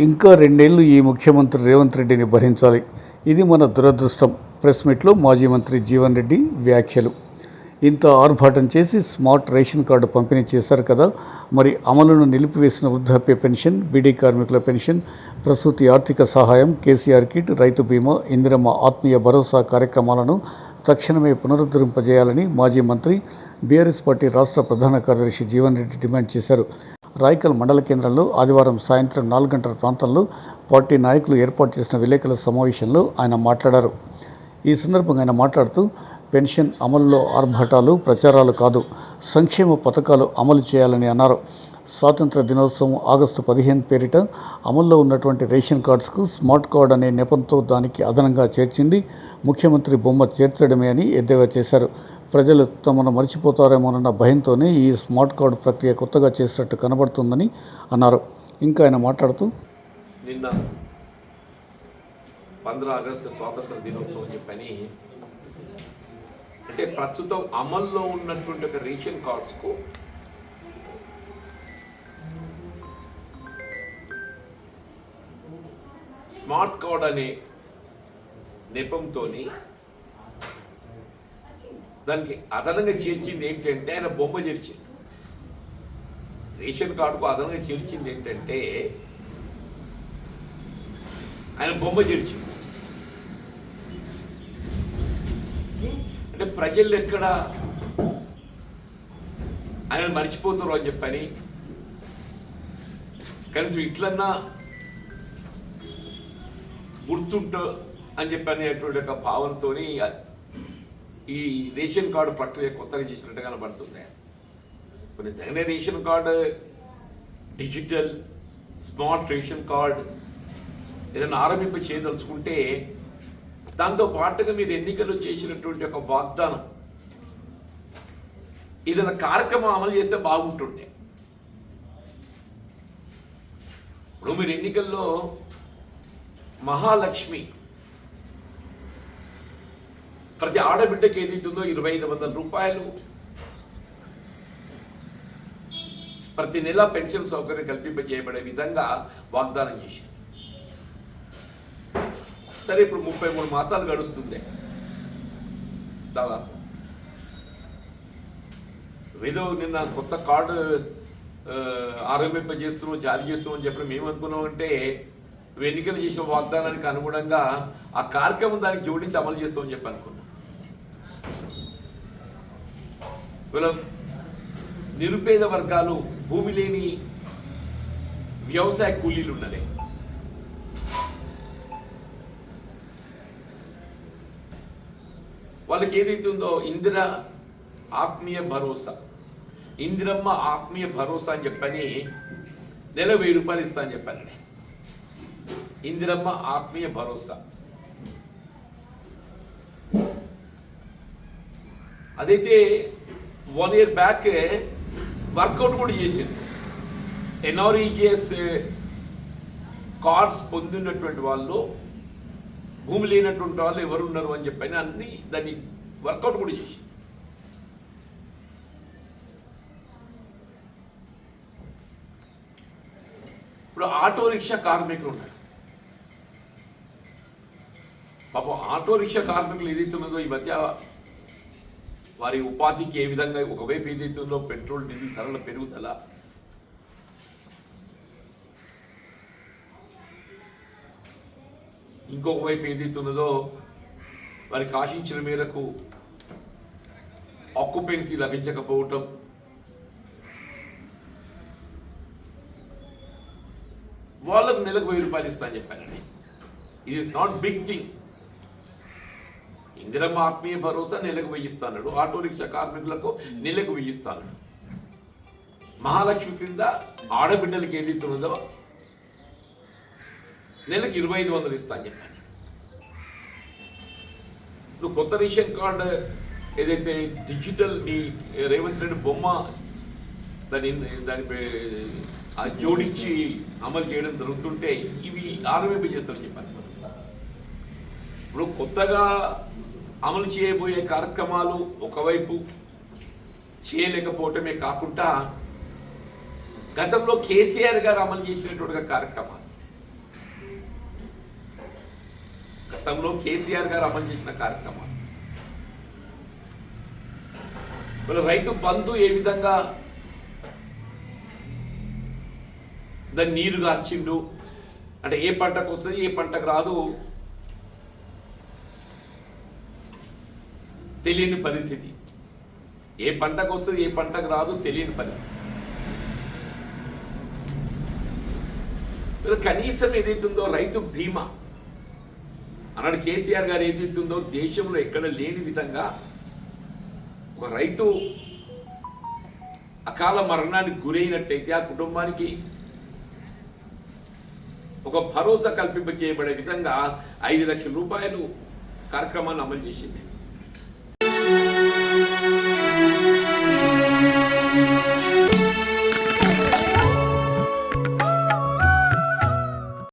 ఇంకా 2 ఏళ్లు ఈ ముఖ్యమంత్రి రేవంత్ రెడ్డిని భరించాలి. ఇది మన దురదృష్టం. ప్రెస్ మీట్లో మాజీ మంత్రి జీవన్ రెడ్డి వ్యాఖ్యలు. ఇంత ఆర్భాటం చేసి స్మార్ట్ రేషన్ కార్డు పంపిణీ చేశారు కదా, మరి అమలును నిలిపివేసిన వృద్ధాప్య పెన్షన్, బీడీ కార్మికుల పెన్షన్, ప్రసూతి ఆర్థిక సహాయం, కేసీఆర్ కిట్, రైతు బీమా, ఇందిరమ్మ ఆత్మీయ భరోసా కార్యక్రమాలను తక్షణమే పునరుద్ధరింపజేయాలని మాజీ మంత్రి, బీఆర్ఎస్ పార్టీ రాష్ట్ర ప్రధాన కార్యదర్శి జీవన్ రెడ్డి డిమాండ్ చేశారు. రాయకల్ మండల కేంద్రంలో ఆదివారం సాయంత్రం 4 గంటల ప్రాంతంలో పార్టీ నాయకులు ఏర్పాటు చేసిన విలేకరుల సమావేశంలో ఆయన మాట్లాడారు. ఈ సందర్భంగా ఆయన మాట్లాడుతూ, పెన్షన్ అమలులో ఆర్భాటాలు, ప్రచారాలు కాదు, సంక్షేమ పథకాలు అమలు చేయాలని అన్నారు. స్వాతంత్ర దినోత్సవం ఆగస్టు 15 పేరిట అమల్లో ఉన్నటువంటి రేషన్ కార్డ్స్కు స్మార్ట్ కార్డ్ అనే నెపంతో దానికి అదనంగా చేర్చింది ముఖ్యమంత్రి బొమ్మ చేర్చడమే అని ఎద్దేవా చేశారు. ప్రజలు తమను మర్చిపోతారేమోనన్న భయంతోనే ఈ స్మార్ట్ కార్డు ప్రక్రియ కొత్తగా చేసినట్టు కనబడుతుందని అన్నారు. ఇంకా ఆయన మాట్లాడుతూ, నిన్న 15 ఆగస్టు స్వాతంత్ర దినోత్సవం చెప్పని, అంటే ప్రస్తుతం అమల్లో ఉన్నటువంటి ఒక రేషన్ కార్డ్స్కు స్మార్ట్ కార్డ్ అనే నెపంతో దానికి అదనంగా చేర్చింది ఏంటంటే ఆయన బొమ్మ చేర్చింది. రేషన్ కార్డుకు అదనంగా చేర్చింది ఏంటంటే ఆయన బొమ్మ చేర్చింది. అంటే ప్రజలు ఎక్కడ ఆయన మర్చిపోతారు అని చెప్పని, కనీసం ఇట్లన్నా గుర్తుంటో అని చెప్పనేటువంటి ఒక భావనతో ఈ రేషన్ కార్డు ప్రక్రియ కొత్తగా చేసినట్టు కనబడుతుంది. కొన్ని జగనే ration card, digital smart ration card ఏదైనా ఆరంభింప చేయదలుచుకుంటే దాంతో పాటుగా మీరు ఎన్నికల్లో చేసినటువంటి ఒక వాగ్దానం ఏదైనా కార్యక్రమం అమలు చేస్తే బాగుంటుండే. ఇప్పుడు మీరు ఎన్నికల్లో మహాలక్ష్మి ప్రతి ఆడబిడ్డకి ఏదైతుందో 2500 రూపాయలు ప్రతి నెల పెన్షన్ సౌకర్యం కల్పింపజేయబడే విధంగా వాగ్దానం చేశారు. సరే, ఇప్పుడు 33 మాసాలు గడుస్తుంది దాదాపు. ఏదో నిన్న కొత్త కార్డు ఆరంభింపజేస్తున్నాం, జారీ చేస్తున్నాం అని చెప్పడం మేమనుకున్నామంటే ఎన్నికలు చేసిన వాగ్దానానికి అనుగుణంగా ఆ కార్యక్రమం దానికి జోడించి అమలు చేస్తామని చెప్పి అనుకున్నాం. నిరుపేద వర్గాలు, భూమి లేని వ్యవసాయ కూలీలు ఉన్నదే, వాళ్ళకి ఏదైతుందో ఇందిరమ్మ ఆత్మీయ భరోసా అని చెప్పని నెల 1000 రూపాయలు ఇస్తా అని చెప్పానండి. ఇందిరమ్మ ఆత్మీయ భరోసా అదైతే 1 year బ్యాక్ వర్కౌట్ కూడా చేసింది. ఎన్ఆర్ఈజిఎస్ కార్డ్స్ పొందినటువంటి వాళ్ళు, భూమి లేనటువంటి వాళ్ళు ఎవరున్నారు అని చెప్పని అన్ని దాన్ని వర్కౌట్ కూడా చేసింది. ఇప్పుడు ఆటో రిక్షా కార్మికులు ఉన్నారు. పాపం ఆటో రిక్షా కార్మికులు ఏదైతే ఉన్నదో ఈ మధ్య వారి ఉపాధికి ఏ విధంగా ఒకవైపు ఏదైతుందో పెట్రోల్ డీజిల్ ధరల పెరుగుదల, ఇంకొక వైపు ఏదైతున్నదో వారికి ఆశించిన మేరకు ఆక్యుపెన్సీ లభించకపోవటం, వాళ్ళకు నెలకు 1000 రూపాయలు ఇస్తా అని చెప్పానండి. ఇది is not big thing. Indiramma Atmiya Bharosa నెలకు 1000 ఇస్తాడు. ఆటో రిక్షా కార్మికులకు నెలకు 1000 ఇస్తాడు. మహాలక్ష్మి క్రింద ఆడబిడ్డలకి ఏదైతున్నదో నెలకు 2500 ఇస్తా అని చెప్పాను. ఇప్పుడు కొత్త రేషన్ కార్డు ఏదైతే డిజిటల్ ఈ రేవంత్ రెడ్డి బొమ్మ దాని జోడించి అమలు చేయడం జరుగుతుంటే ఇవి ఆరంభింపజేస్తామని చెప్పాను. ఇప్పుడు కొత్తగా అమలు చేయబోయే కార్యక్రమాలు ఒకవైపు చేయలేకపోవటమే కాకుండా గతంలో కేసీఆర్ గారు అమలు చేసినటువంటి కార్యక్రమాలు గతంలో కేసీఆర్ గారు అమలు చేసిన కార్యక్రమాలు. మరి రైతు బంధు ఏ విధంగా దాన్ని నీరు గార్చిండు అంటే ఏ పంటకు వస్తుంది ఏ పంటకు రాదు తెలియని పరిస్థితి. ఏ పంటకు వస్తుంది ఏ పంటకు రాదు తెలియని పరిస్థితి. కనీసం ఏదైతుందో రైతు బీమా అన్నాడు కేసీఆర్ గారు, ఏదైతుందో దేశంలో ఎక్కడ లేని విధంగా ఒక రైతు అకాల మరణానికి గురైనట్టయితే ఆ కుటుంబానికి ఒక భరోసా కల్పింప చేయబడే విధంగా 5 లక్షల రూపాయలు కార్యక్రమాన్ని అమలు చేసింది.